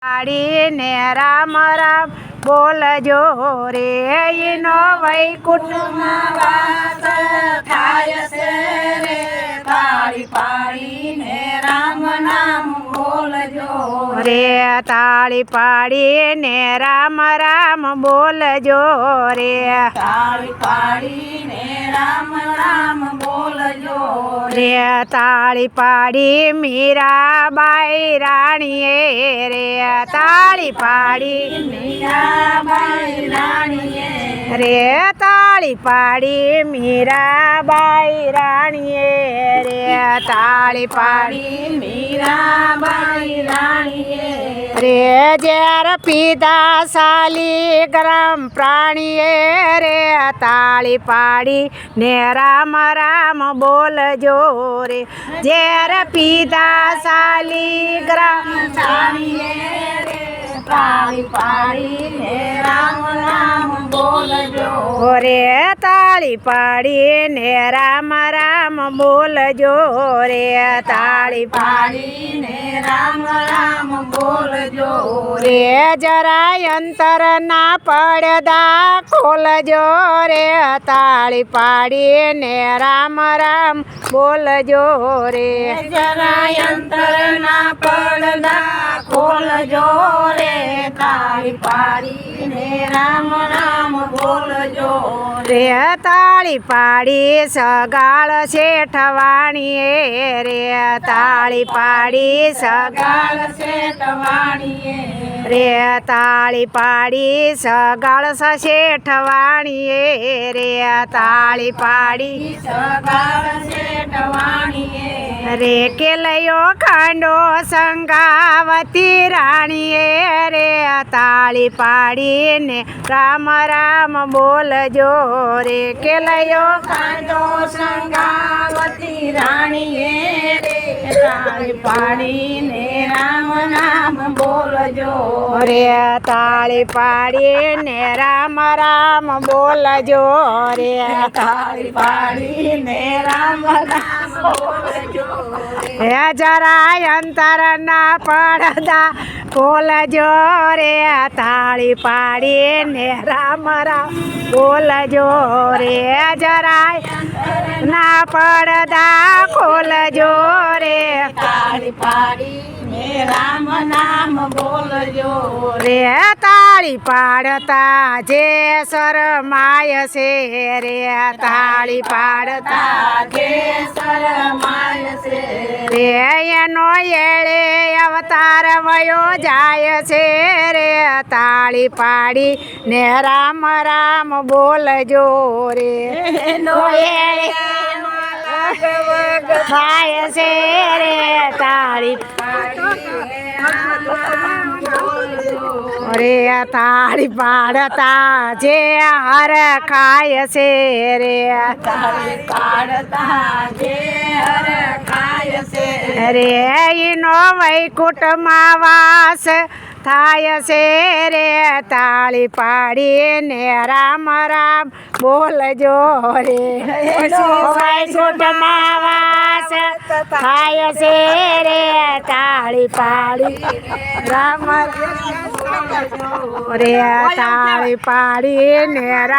પાડીને રામ રામ બોલજો રે એનો વૈકુંઠમાં વાસ થાય છે રે તાળી પાડીને રામ નામ બોલજો રે તાળી પાડીને રામ રામ બોલજો રે તાળી પાડીને રામ રામ બોલજો રે તાળી પાડી મીરાબાઈ રાણીએ રે તાળી પાડી મીરાબાઈ રાણીએ રે તાળી પાડી મીરાબાઈ રાણીએ રે તાળી પાડી મીરાબાઈ રાણીએ રે જ્યારે પીધા સાલી ગ્રામ પ્રાણીએ રે તાળી પાડી ને રામ રામ બોલજો રે જ્યારે પીધા સાલી ગ્રામ પ્રાણીએ રે તાળી પાડીને રામ રામ બોલજો રે તાળી પાડીને રામ રામ બોલજો રે તાળી પાડીને રામ રામ બોલજો રે જરાય અંતર ના પડદા ખોલજો રે તાળી પાડીને રામ રામ બોલજો રે જરાય અંતર ના પડદા ખોલજો રે તાળી પાડીને રામ રામ બોલજો રે તાળી પાડી સગાળ શેઠવાણીએ રે તાળી પાડી સગાળ શેઠવાણીએ રે તાળી પાડી સગાળ શેઠવાણીએ રે તાળી પાડી સગાળ શેઠવાણીએ રે કેલયો ખાંડો સંગાવતી રાણીએ રે તાળી પાડીને રામ રામ બોલજો રે કેલયો ખાંડો સંગાવતી રાણીએ રે તાળી પાડીને રામ રામ બોલજો રે તાળી પાડીને રામ રામ બોલજો રે તાળી પાડીને રામ રામ બોલજો હે જરાય અંતર ના પડદા બોલજો રે તાળી પાડીને રામ રામ બોલજો રે જરાય ના પડદા ખોલજો રે તાળી પાડીને રામ નામ બોલજો રે તાળી પાડતા જે શરમાય છે રે તાળી પાડતા જે શરમાય છે રે એનો એળે અવતાર વયો જાય છે રે તાળી પાડી ને રામ રામ બોલજો રે એનો એળે થાય છે રે તાળી રે તાળી પાડતા જે હર ખાય છે રે તાળી પાડતા જે હર ખાય છે રે એનો વૈકુંઠમાં વાસ થાય છે રે તાળી પાડીને રામ રામ બોલજો રે વૈકુંઠમાં વાસ થાય છે રે તાળી પાડી રામ રે તાળી પાડીને રામ